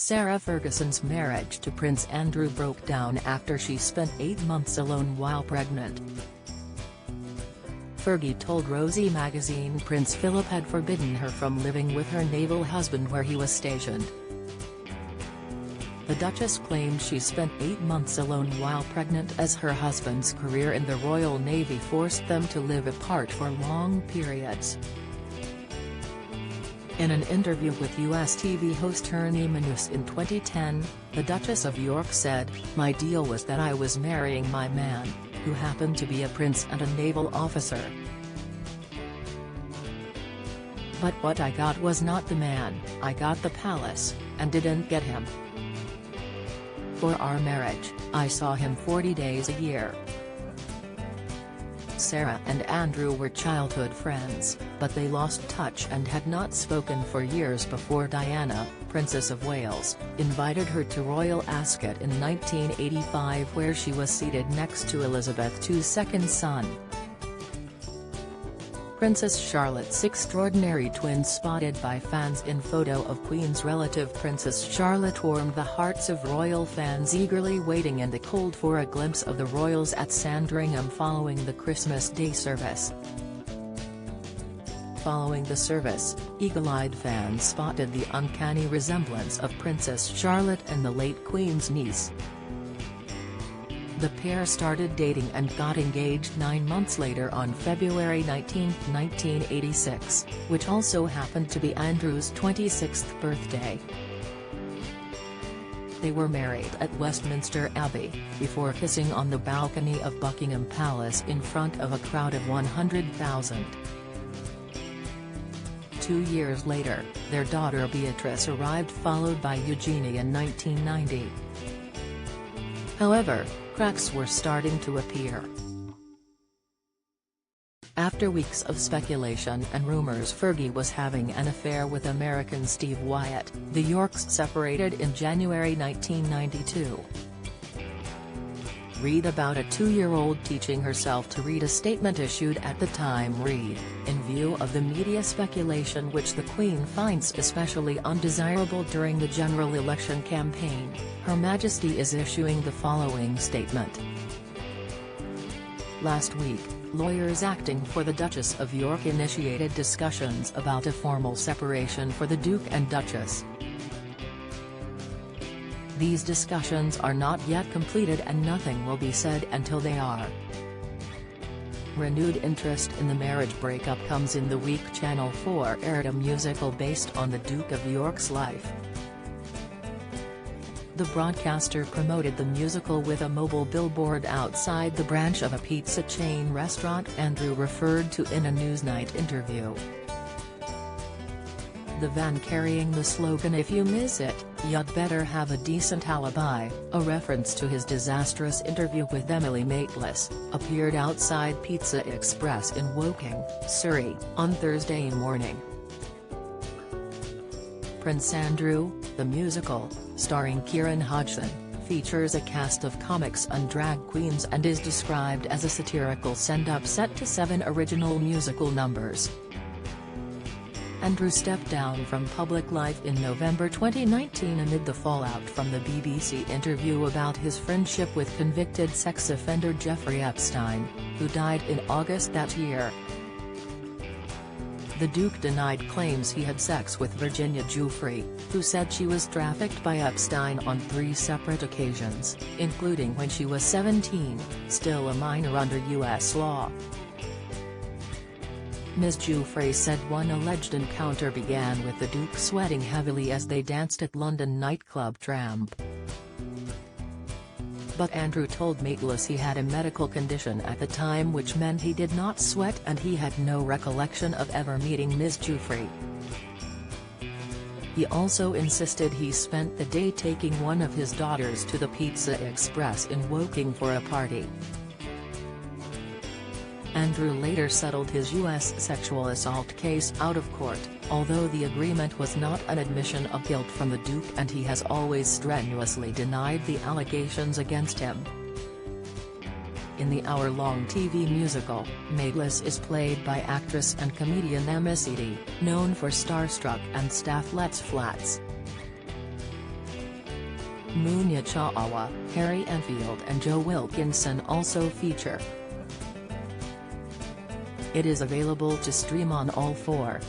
Sarah Ferguson's marriage to Prince Andrew broke down after she spent 8 months alone while pregnant. Fergie told Rosie magazine Prince Philip had forbidden her from living with her naval husband where he was stationed. The Duchess claimed she spent 8 months alone while pregnant as her husband's career in the Royal Navy forced them to live apart for long periods. In an interview with US TV host Ernie Manus in 2010, the Duchess of York said, "My deal was that I was marrying my man, who happened to be a prince and a naval officer. But what I got was not the man, I got the palace, and didn't get him. For our marriage, I saw him 40 days a year." Sarah and Andrew were childhood friends, but they lost touch and had not spoken for years before Diana, Princess of Wales, invited her to Royal Ascot in 1985 where she was seated next to Elizabeth II's second son. Princess Charlotte's extraordinary twins spotted by fans in photo of Queen's relative Princess Charlotte warmed the hearts of royal fans eagerly waiting in the cold for a glimpse of the royals at Sandringham following the Christmas Day service. Following the service, eagle-eyed fans spotted the uncanny resemblance of Princess Charlotte and the late Queen's niece. The pair started dating and got engaged 9 months later on February 19, 1986, which also happened to be Andrew's 26th birthday. They were married at Westminster Abbey, before kissing on the balcony of Buckingham Palace in front of a crowd of 100,000. 2 years later, their daughter Beatrice arrived followed by Eugenie in 1990. However, cracks were starting to appear. After weeks of speculation and rumors Fergie was having an affair with American Steve Wyatt, the Yorks separated in January 1992. Read about a 2-year-old teaching herself to read, a statement issued at the time read, "In view of the media speculation which the Queen finds especially undesirable during the general election campaign, Her Majesty is issuing the following statement." Last week, lawyers acting for the Duchess of York initiated discussions about a formal separation for the Duke and Duchess. These discussions are not yet completed and nothing will be said until they are. Renewed interest in the marriage breakup comes in the week Channel 4 aired a musical based on the Duke of York's life. The broadcaster promoted the musical with a mobile billboard outside the branch of a pizza chain restaurant Andrew referred to in a Newsnight interview. The van carrying the slogan "If you miss it, you'd better have a decent alibi," a reference to his disastrous interview with Emily Maitlis, appeared outside Pizza Express in Woking, Surrey, on Thursday morning. Prince Andrew, the musical, starring Kieran Hodgson, features a cast of comics and drag queens and is described as a satirical send-up set to 7 original musical numbers. Andrew stepped down from public life in November 2019 amid the fallout from the BBC interview about his friendship with convicted sex offender Jeffrey Epstein, who died in August that year. The Duke denied claims he had sex with Virginia Giuffre, who said she was trafficked by Epstein on 3 separate occasions, including when she was 17, still a minor under US law. Ms. Giuffre said one alleged encounter began with the Duke sweating heavily as they danced at London nightclub Tramp. But Andrew told Maitlis he had a medical condition at the time which meant he did not sweat and he had no recollection of ever meeting Ms. Giuffre. He also insisted he spent the day taking one of his daughters to the Pizza Express in Woking for a party. Andrew later settled his U.S. sexual assault case out of court, although the agreement was not an admission of guilt from the Duke and he has always strenuously denied the allegations against him. In the hour-long TV musical, Maitlis is played by actress and comedian Emma Seedy, known for Starstruck and Stafflet's Flats. Munya Chawa, Harry Enfield and Joe Wilkinson also feature. It is available to stream on all 4.